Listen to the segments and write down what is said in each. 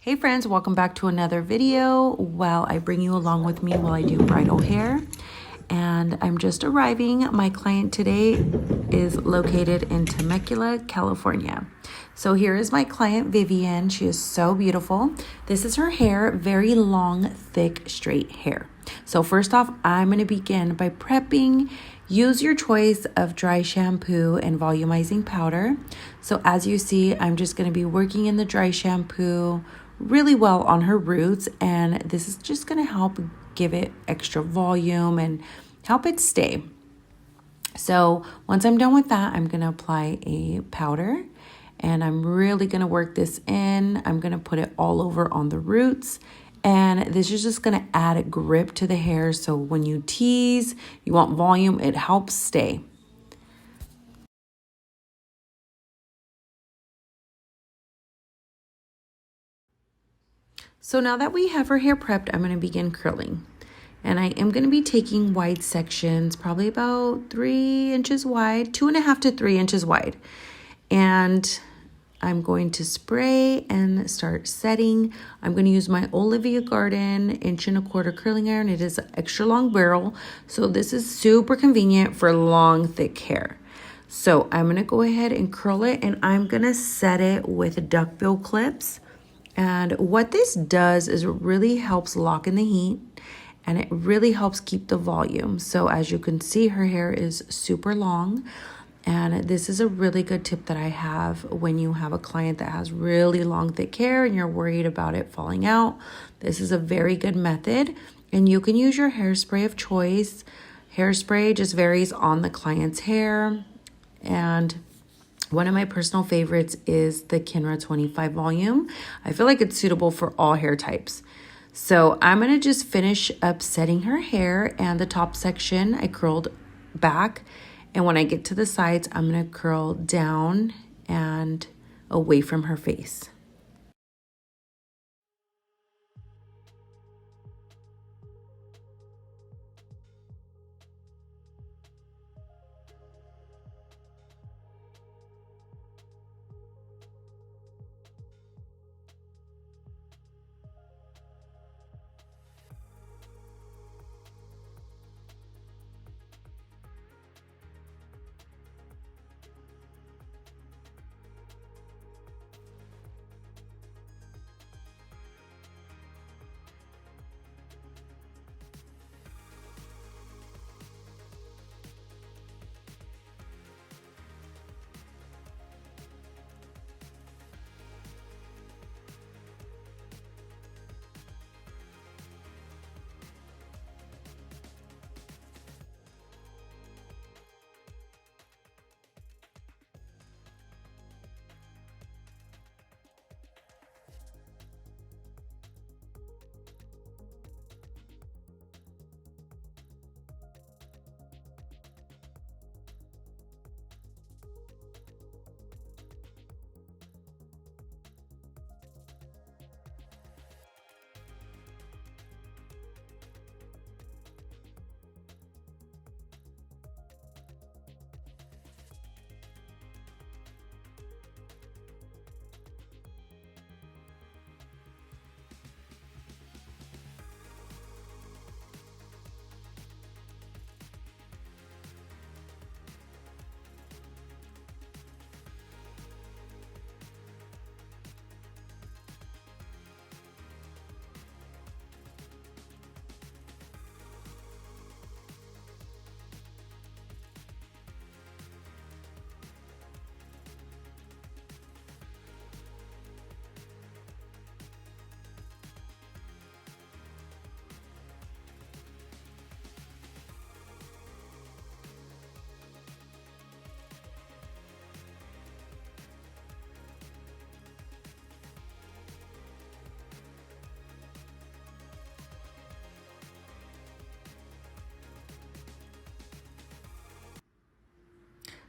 Hey friends, welcome back to another video. While I bring you along with me while I do bridal hair. And I'm just arriving. My client today is located in Temecula, California. So here is my client, Vivian. She is so beautiful. This is her hair, very long, thick, straight hair. So first off, I'm going to begin by prepping. Use your choice of dry shampoo and volumizing powder. So as you see, I'm just going to be working in the dry shampoo really well on her roots, and this is just going to help give it extra volume and help it stay. So once I'm done with that, I'm going to apply a powder, and I'm really going to work this in. I'm going to put it all over on the roots, and this is just going to add a grip to the hair, so when you tease, you want volume, it helps stay. So now that we have her hair prepped, I'm going to begin curling. And I am going to be taking wide sections, probably about 3 inches wide, 2.5 to 3 inches wide. And I'm going to spray and start setting. I'm going to use my Olivia Garden 1.25" curling iron. It is an extra long barrel, so this is super convenient for long, thick hair. So I'm going to go ahead and curl it, and I'm going to set it with duckbill clips. And what this does is it really helps lock in the heat, and it really helps keep the volume. So as you can see, her hair is super long, and this is a really good tip that I have when you have a client that has really long, thick hair and you're worried about it falling out. This is a very good method, and you can use your hairspray of choice. Hairspray just varies on the client's hair, and one of my personal favorites is the Kinra 25 volume. I feel like it's suitable for all hair types. So I'm going to just finish up setting her hair, and the top section I curled back. And when I get to the sides, I'm going to curl down and away from her face.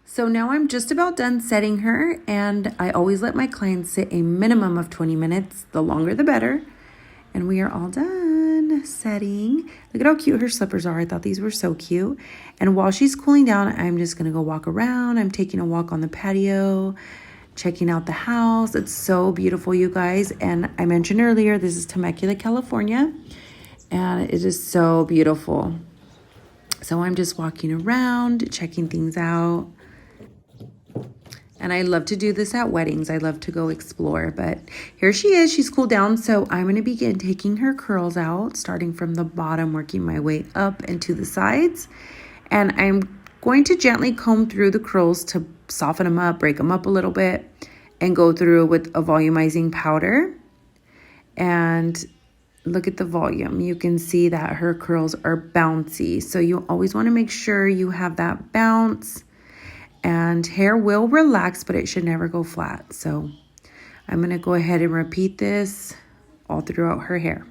So now I'm just about done setting her, and I always let my clients sit a minimum of 20 minutes. The longer the better. And we are all done setting. Look at how cute her slippers are. I thought these were so cute. And while she's cooling down, I'm just going to go walk around. I'm taking a walk on the patio, checking out the house. It's so beautiful, you guys. And I mentioned earlier, this is Temecula, California, and it is so beautiful. So I'm just walking around, checking things out. And I love to do this at weddings. I love to go explore, but here she is. She's cooled down. So I'm going to begin taking her curls out, starting from the bottom, working my way up and to the sides. And I'm going to gently comb through the curls to soften them up, break them up a little bit, and go through with a volumizing powder. And look at the volume. You can see that her curls are bouncy. So you always want to make sure you have that bounce. And hair will relax, but it should never go flat. So I'm going to go ahead and repeat this all throughout her hair.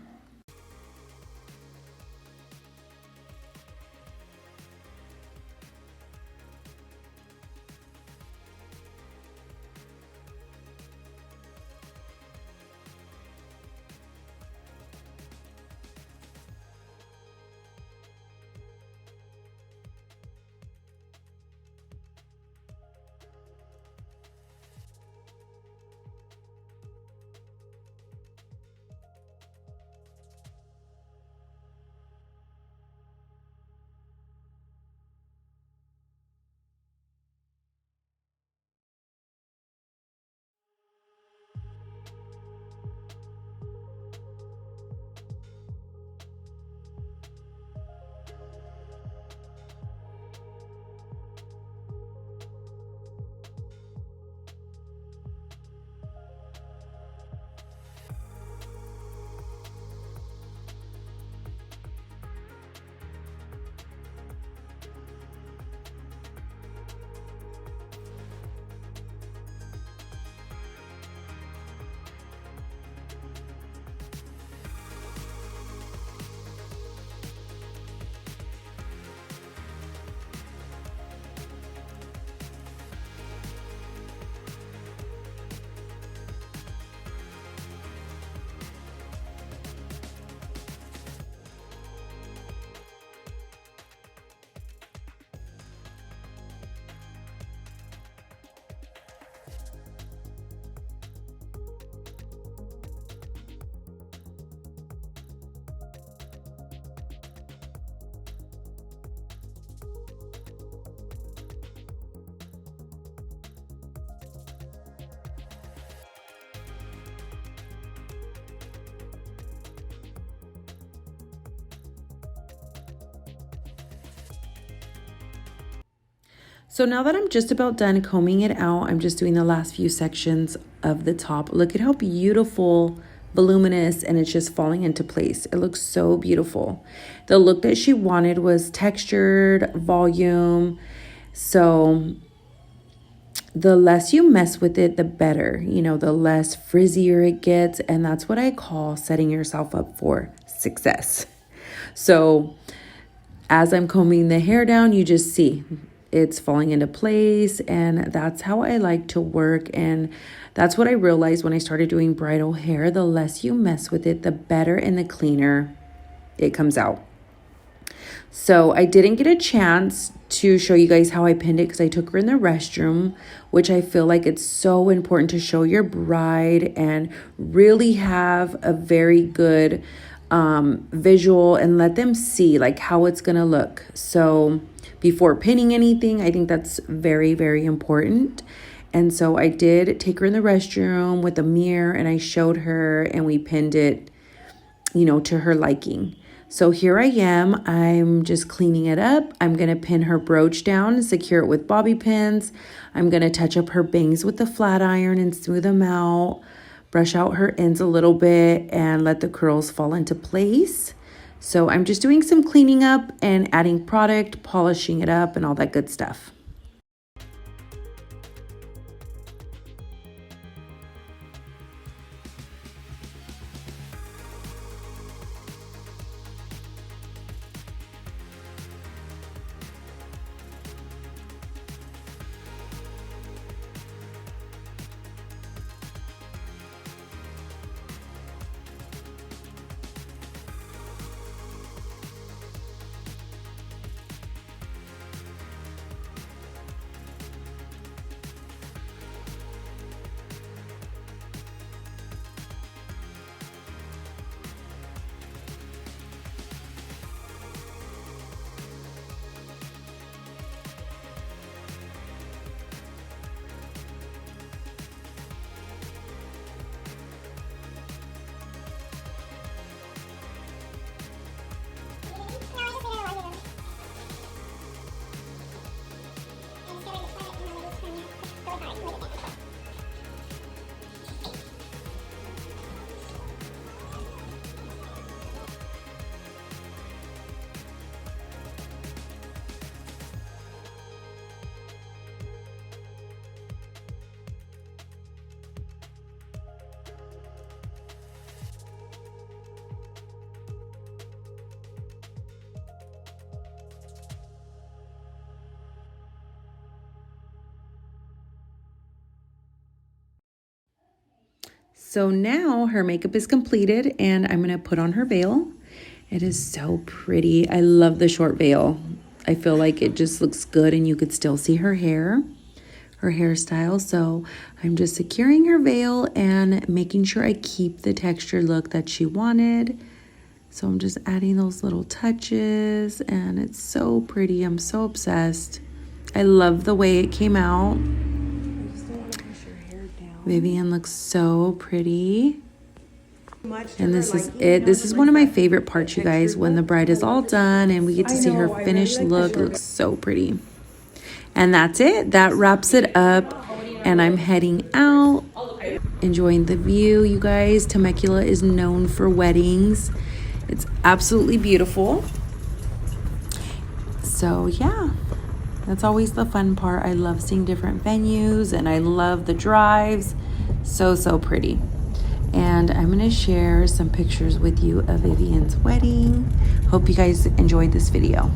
So now that I'm just about done combing it out, I'm just doing the last few sections of the top. Look at how beautiful, voluminous, and it's just falling into place. It looks so beautiful. The look that she wanted was textured, volume. So the less you mess with it, the better. You know, the less frizzier it gets. And that's what I call setting yourself up for success. So as I'm combing the hair down, you just see it's falling into place, and that's how I like to work. And that's what I realized when I started doing bridal hair. The less you mess with it, the better and the cleaner it comes out. So I didn't get a chance to show you guys how I pinned it because I took her in the restroom, which I feel like it's so important to show your bride and really have a very good visual and let them see like how it's gonna look. So before pinning anything, I think that's very, very important. And so I did take her in the restroom with a mirror and I showed her and we pinned it, you know, to her liking. So here I am. I'm just cleaning it up. I'm going to pin her brooch down and secure it with bobby pins. I'm going to touch up her bangs with the flat iron and smooth them out. Brush out her ends a little bit and let the curls fall into place. So I'm just doing some cleaning up and adding product, polishing it up, and all that good stuff. So now her makeup is completed and I'm going to put on her veil. It is so pretty. I love the short veil. I feel like it just looks good and you could still see her hair, her hairstyle. So I'm just securing her veil and making sure I keep the textured look that she wanted. So I'm just adding those little touches and it's so pretty. I'm so obsessed. I love the way it came out. Vivian looks so pretty. And this is it. This is one of my favorite parts, you guys, when the bride is all done and we get to see her finished look. It looks so pretty. And that's it. That wraps it up. And I'm heading out, enjoying the view, you guys. Temecula is known for weddings. It's absolutely beautiful. So yeah, that's always the fun part. I love seeing different venues and I love the drives. So pretty. And I'm going to share some pictures with you of Vivian's wedding. Hope you guys enjoyed this video.